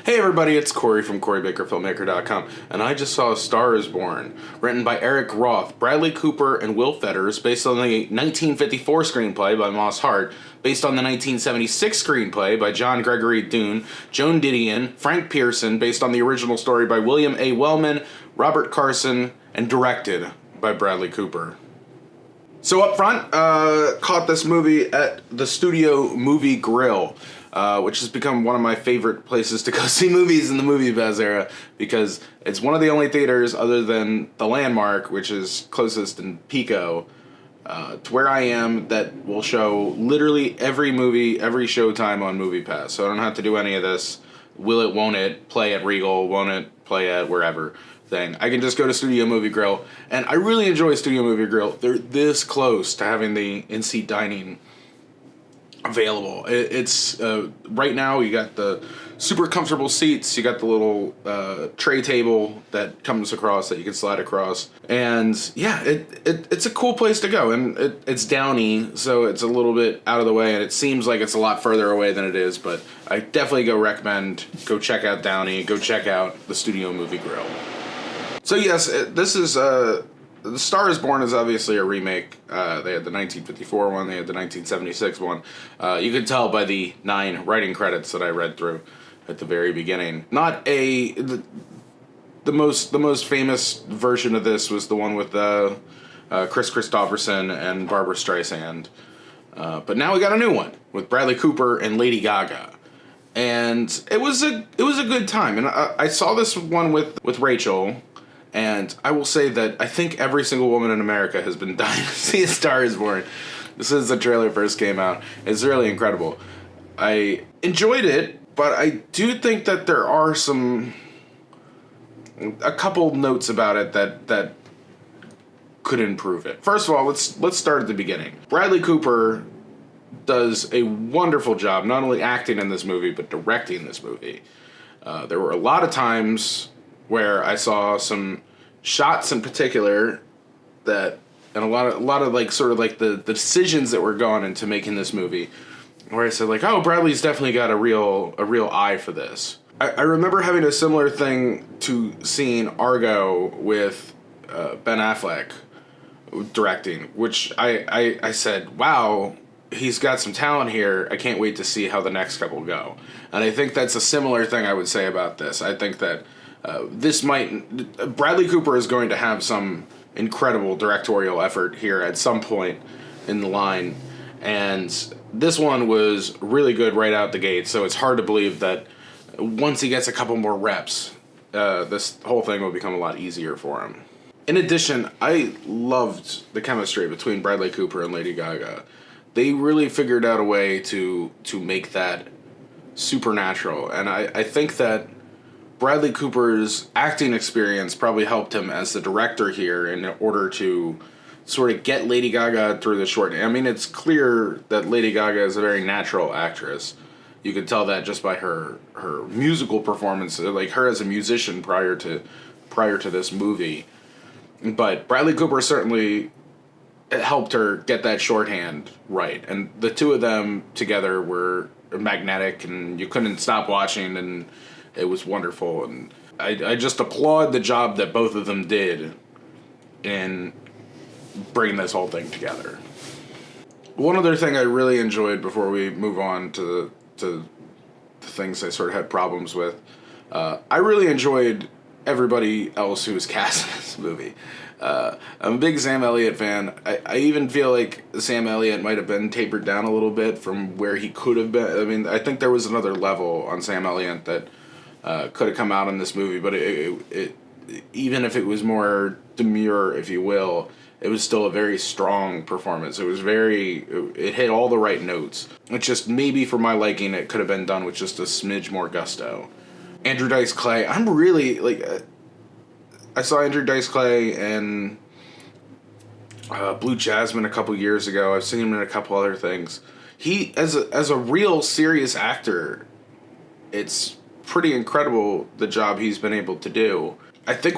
Hey everybody, it's Cory from CoryBakerFilmmaker.com, and I just saw A Star is Born, written by Eric Roth, Bradley Cooper, and Will Fetters, based on the 1954 screenplay by Moss Hart, based on the 1976 screenplay by John Gregory Dunne, Joan Didion, Frank Pierson, based on the original story by William A. Wellman, Robert Carson, and directed by Bradley Cooper. So up front, caught this movie at the Studio Movie Grill, which has become one of my favorite places to go see movies in the Movie Buzz era, because it's one of the only theaters other than the Landmark, which is closest in Pico, to where I am, that will show literally every movie, every showtime on MoviePass. So I don't have to do any of this will it, won't it, play at Regal, won't it, play at wherever thing. I can just go to Studio Movie Grill, and I really enjoy Studio Movie Grill. They're this close to having the in-seat dining available. It's right now you got the super comfortable seats, you got the little tray table that comes across that you can slide across, and yeah, it's a cool place to go, and it's Downey, so it's a little bit out of the way, and it seems like it's a lot further away than it is, but I definitely recommend go check out Downey, go check out the Studio Movie Grill. So yes, this is The Star is Born is obviously a remake. They had the 1954 one, they had the 1976 one. You could tell by the 9 writing credits that I read through at the very beginning. Not the most famous version of this was the one with Chris Christopherson and Barbra Streisand. But now we got a new one with Bradley Cooper and Lady Gaga. And it was a good time. And I saw this one with Rachel. And I will say that I think every single woman in America has been dying to see A Star is Born. Since the trailer first came out. It's really incredible. I enjoyed it, but I do think that there are a couple notes about it that could improve it. First of all, let's start at the beginning. Bradley Cooper does a wonderful job, not only acting in this movie, but directing this movie. There were a lot of times where I saw some shots in particular that, and a lot of like sort of like the decisions that were gone into making this movie, where I said like, oh, Bradley's definitely got a real eye for this. I remember having a similar thing to seeing Argo with Ben Affleck directing, which I said, wow, he's got some talent here. I can't wait to see how the next couple go. And I think that's a similar thing I would say about this. I think that Bradley Cooper is going to have some incredible directorial effort here at some point in the line, and this one was really good right out the gate, so it's hard to believe that once he gets a couple more reps, this whole thing will become a lot easier for him. In addition, I loved the chemistry between Bradley Cooper and Lady Gaga. They really figured out a way to make that supernatural, and I think that Bradley Cooper's acting experience probably helped him as the director here in order to sort of get Lady Gaga through the short. I mean, it's clear that Lady Gaga is a very natural actress. You could tell that just by her musical performance, like her as a musician prior to this movie. But Bradley Cooper certainly helped her get that shorthand right, and the two of them together were magnetic, and you couldn't stop watching, and it was wonderful, and I just applaud the job that both of them did in bringing this whole thing together. One other thing I really enjoyed before we move on to the things I sort of had problems with, I really enjoyed everybody else who was cast in this movie. I'm a big Sam Elliott fan. I even feel like Sam Elliott might have been tapered down a little bit from where he could have been. I mean, I think there was another level on Sam Elliott that could have come out in this movie, but it even if it was more demure, if you will, it was still a very strong performance. It hit all the right notes. It's just maybe for my liking, it could have been done with just a smidge more gusto. Andrew Dice Clay, I'm really like, I saw Andrew Dice Clay in Blue Jasmine a couple years ago. I've seen him in a couple other things. He, as a real serious actor, it's pretty incredible the job he's been able to do. I think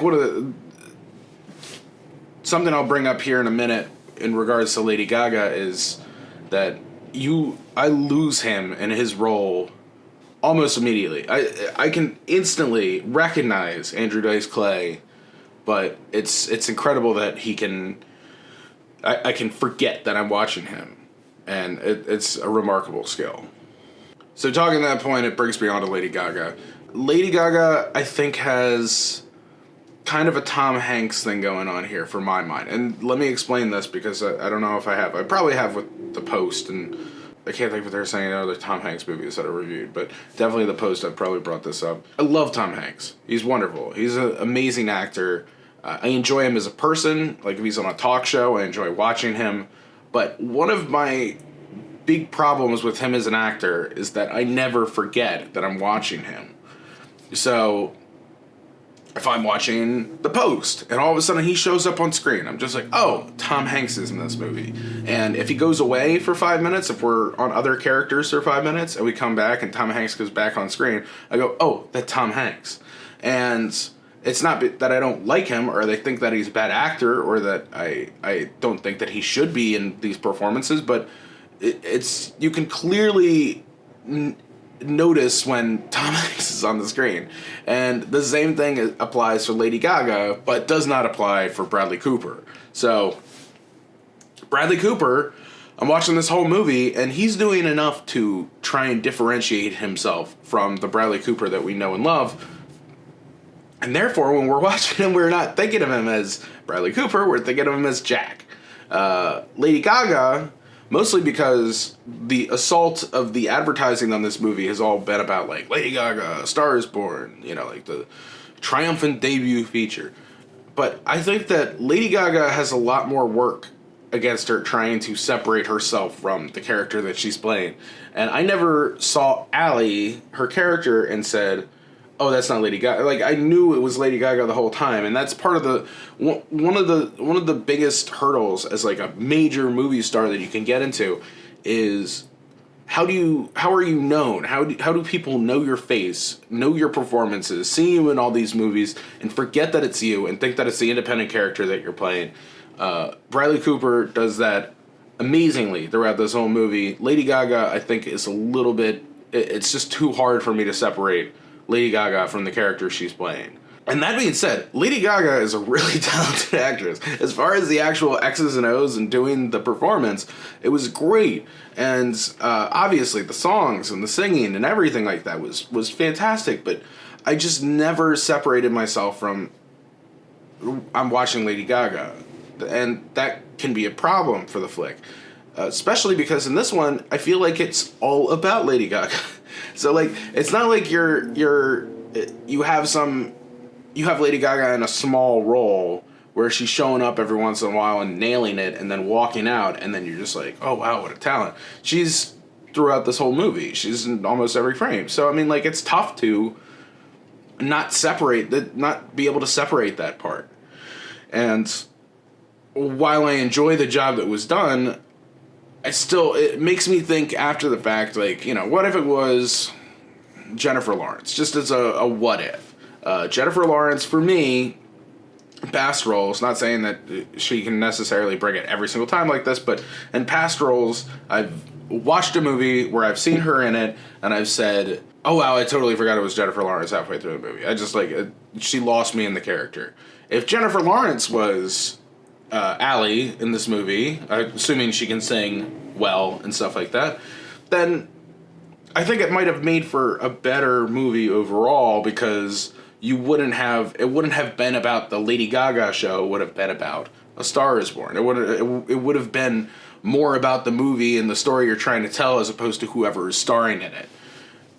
something I'll bring up here in a minute in regards to Lady Gaga is that I lose him in his role almost immediately. I can instantly recognize Andrew Dice Clay, but it's incredible that he can. I can forget that I'm watching him, and it's a remarkable skill. So talking at that point, it brings me on to Lady Gaga. Lady Gaga, I think, has kind of a Tom Hanks thing going on here for my mind. And let me explain this, because I don't know if I have. I probably have with The Post, and I can't think if they're saying other Tom Hanks movies that I reviewed, but definitely The Post, I've probably brought this up. I love Tom Hanks. He's wonderful. He's an amazing actor. I enjoy him as a person. Like, if he's on a talk show, I enjoy watching him. But one of my big problems with him as an actor is that I never forget that I'm watching him. So if I'm watching The Post and all of a sudden he shows up on screen, I'm just like, oh, Tom Hanks is in this movie. And if he goes away for 5 minutes, if we're on other characters for 5 minutes and we come back and Tom Hanks goes back on screen, I go, oh, that's Tom Hanks. And it's not that I don't like him or they think that he's a bad actor or that I don't think that he should be in these performances, but it's you can clearly notice when Tom Hanks is on the screen. And the same thing applies for Lady Gaga, but does not apply for Bradley Cooper. So Bradley Cooper, I'm watching this whole movie, and he's doing enough to try and differentiate himself from the Bradley Cooper that we know and love. And therefore, when we're watching him, we're not thinking of him as Bradley Cooper, we're thinking of him as Jack. Lady Gaga, mostly because the assault of the advertising on this movie has all been about, like, Lady Gaga, A Star is Born, you know, like the triumphant debut feature. But I think that Lady Gaga has a lot more work against her trying to separate herself from the character that she's playing. And I never saw Allie, her character, and said, oh, that's not Lady Gaga. Like, I knew it was Lady Gaga the whole time, and that's part of the one of the biggest hurdles as, like, a major movie star that you can get into is how are you known? How do people know your face, know your performances, see you in all these movies, and forget that it's you and think that it's the independent character that you're playing? Bradley Cooper does that amazingly throughout this whole movie. Lady Gaga, I think, is a little bit. It's just too hard for me to separate Lady Gaga from the character she's playing. And that being said, Lady Gaga is a really talented actress. As far as the actual X's and O's and doing the performance, it was great. And obviously the songs and the singing and everything like that was fantastic. But I just never separated myself from, I'm watching Lady Gaga. And that can be a problem for the flick. Especially because in this one, I feel like it's all about Lady Gaga. So, like, it's not like you have Lady Gaga in a small role where she's showing up every once in a while and nailing it and then walking out, and then you're just like, oh wow, what a talent. She's throughout this whole movie. She's in almost every frame. So I mean, like, it's tough to not be able to separate that part. And while I enjoy the job that was done, it makes me think after the fact, like, you know, what if it was Jennifer Lawrence? Just as a what if. Jennifer Lawrence, for me, past roles, not saying that she can necessarily bring it every single time like this, but in past roles, I've watched a movie where I've seen her in it, and I've said, oh wow, I totally forgot it was Jennifer Lawrence halfway through the movie. I just, like, she lost me in the character. If Jennifer Lawrence was Allie in this movie, assuming she can sing well and stuff like that, then I think it might have made for a better movie overall, because it wouldn't have been about the Lady Gaga show. It would have been about A Star is Born. It would have been more about the movie and the story you're trying to tell, as opposed to whoever is starring in it.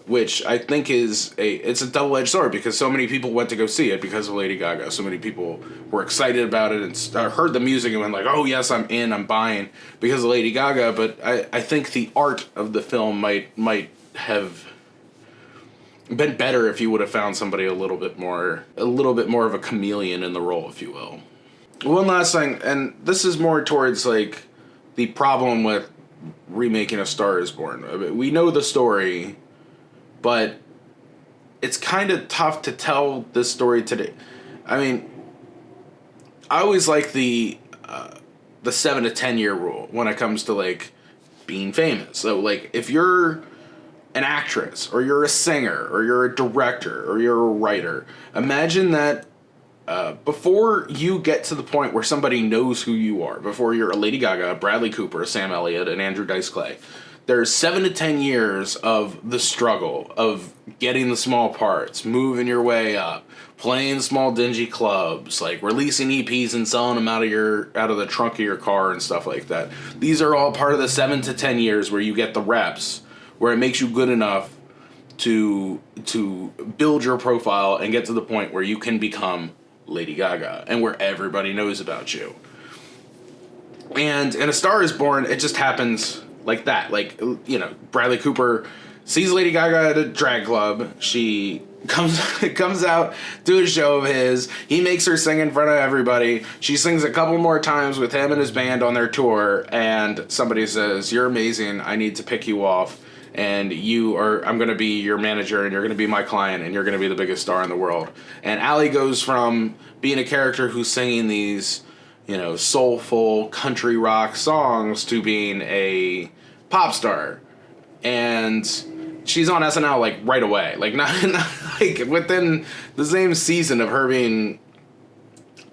Which I think it's a double-edged sword, because so many people went to go see it because of Lady Gaga. So many people were excited about it and heard the music and went like, oh yes, I'm buying because of Lady Gaga. But I think the art of the film might have been better if you would have found somebody a little bit more of a chameleon in the role, if you will. One last thing, and this is more towards, like, the problem with remaking A Star is Born. I mean, we know the story, but it's kind of tough to tell this story today. I mean, I always like the 7 to 10 year rule when it comes to, like, being famous. So, like, if you're an actress, or you're a singer, or you're a director, or you're a writer. Imagine that before you get to the point where somebody knows who you are, before you're a Lady Gaga, a Bradley Cooper, a Sam Elliott, and Andrew Dice Clay, there's 7 to 10 years of the struggle of getting the small parts, moving your way up, playing small dingy clubs, like releasing EPs and selling them out of the trunk of your car and stuff like that. These are all part of the 7 to 10 years where you get the reps, where it makes you good enough to build your profile and get to the point where you can become Lady Gaga and where everybody knows about you. And in A Star Is Born, it just happens like that. Like, you know, Bradley Cooper sees Lady Gaga at a drag club. She comes out to a show of his. He makes her sing in front of everybody. She sings a couple more times with him and his band on their tour, and somebody says, "You're amazing. I need to pick you off. And I'm going to be your manager, and you're going to be my client, and you're going to be the biggest star in the world." And Allie goes from being a character who's singing these, you know, soulful country rock songs to being a pop star. And she's on SNL, like, right away. Like, not like, within the same season of her being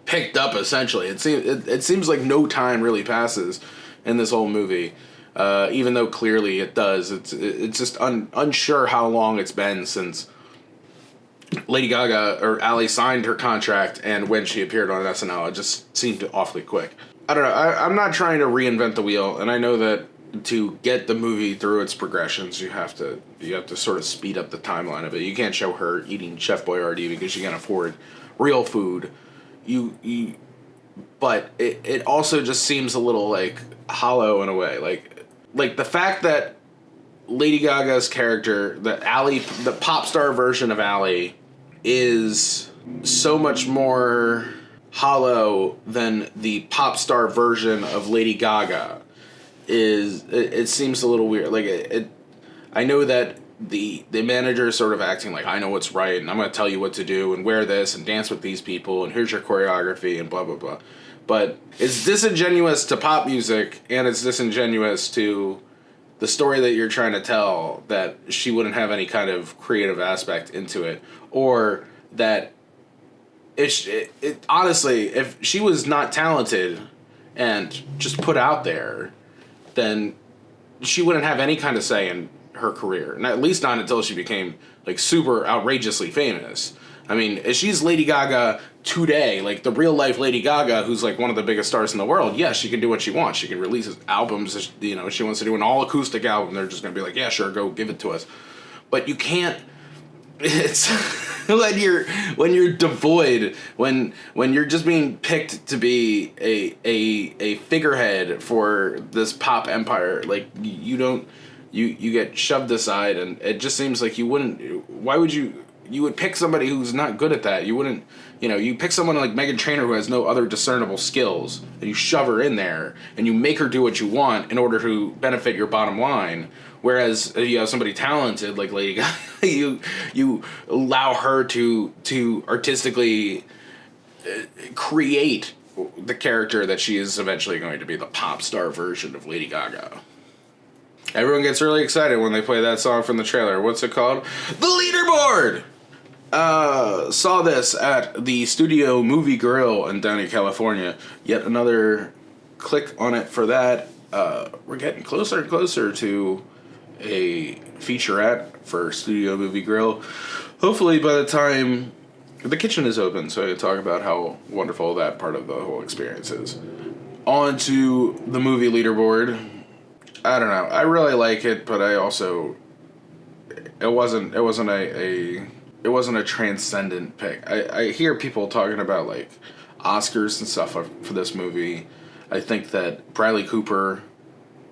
picked up, essentially. It seems like no time really passes in this whole movie. Even though clearly it does. It's just unsure how long it's been since Lady Gaga or Allie signed her contract and when she appeared on SNL. It just seemed awfully quick. I don't know. I'm not trying to reinvent the wheel, and I know that to get the movie through its progressions, you have to sort of speed up the timeline of it. You can't show her eating Chef Boyardee because she can't afford real food. But it also just seems a little, like, hollow in a way. Like the fact that Lady Gaga's character, that Allie, the pop star version of Allie, is so much more hollow than the pop star version of Lady Gaga. It seems a little weird. Like I know that the manager is sort of acting like, I know what's right, and I'm going to tell you what to do, and wear this, and dance with these people, and here's your choreography, and blah blah blah. But it's disingenuous to pop music, and it's disingenuous to the story that you're trying to tell, that she wouldn't have any kind of creative aspect into it. Or that, honestly, if she was not talented and just put out there, then she wouldn't have any kind of say in her career. And at least not until she became, like, super outrageously famous. I mean, if she's Lady Gaga today, like the real life Lady Gaga, who's like one of the biggest stars in the world, yeah, she can do what she wants. She can release albums. You know, if she wants to do an all acoustic album, they're just gonna be like, yeah, sure, go give it to us. But you can't. It's when you're devoid, when you're just being picked to be a figurehead for this pop empire, like you get shoved aside, and it just seems like you wouldn't. Why would you? You would pick somebody who's not good at that. You wouldn't, you know, you pick someone like Meghan Trainor who has no other discernible skills, and you shove her in there, and you make her do what you want in order to benefit your bottom line. Whereas you have somebody talented like Lady Gaga, you allow her to artistically create the character that she is eventually going to be, the pop star version of Lady Gaga. Everyone gets really excited when they play that song from the trailer. What's it called? The Leaderboard! Saw this at the Studio Movie Grill in Downey, California. Yet another click on it for that. We're getting closer and closer to a featurette for Studio Movie Grill. Hopefully by the time the kitchen is open, so I can talk about how wonderful that part of the whole experience is. On to the movie Leaderboard. I don't know. I really like it, but I also it wasn't a transcendent pick. I hear people talking about like Oscars and stuff for this movie. I think that Bradley Cooper,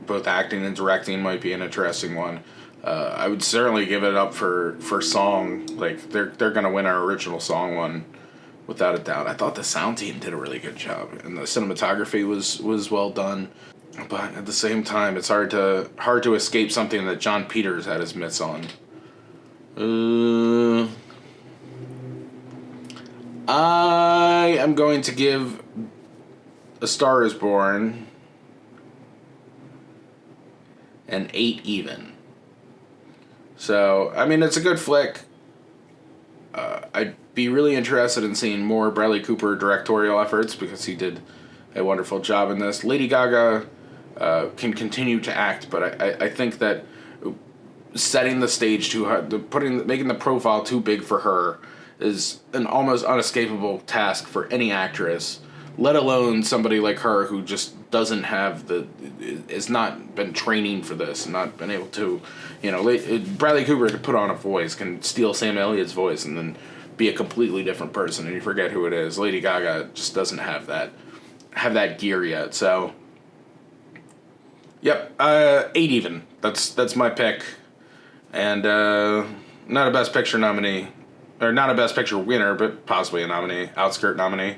both acting and directing, might be an interesting one. I would certainly give it up for song. Like they're gonna win our original song one without a doubt. I thought the sound team did a really good job, and the cinematography was well done. But at the same time, it's hard to escape something that John Peters had his mitts on. I am going to give A Star Is Born an 8 even. So, I mean, it's a good flick. I'd be really interested in seeing more Bradley Cooper directorial efforts because he did a wonderful job in this. Lady Gaga can continue to act, but I think that setting the stage too high, making the profile too big for her is an almost unescapable task for any actress, let alone somebody like her who just doesn't have has not been training for this and not been able to, Bradley Cooper could put on a voice, can steal Sam Elliott's voice and then be a completely different person and you forget who it is. Lady Gaga just doesn't have that gear yet. So, yep, 8 even. That's my pick. And not a Best Picture nominee, or not a Best Picture winner, but possibly a nominee, Outskirt nominee.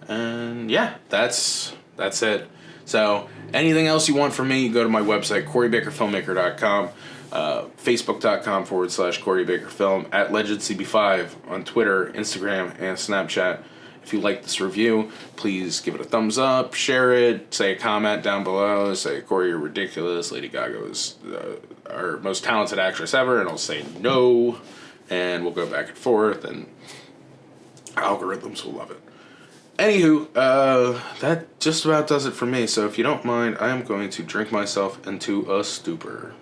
And yeah, that's it. So anything else you want from me, go to my website, CoryBakerFilmmaker.com, Facebook.com/CoryBakerFilm, at LegendCB5 on Twitter, Instagram, and Snapchat. If you like this review, please give it a thumbs up, share it, say a comment down below, say, Cory, you're ridiculous, Lady Gaga is our most talented actress ever, and I'll say no, and we'll go back and forth, and algorithms will love it. Anywho, that just about does it for me, so if you don't mind, I am going to drink myself into a stupor.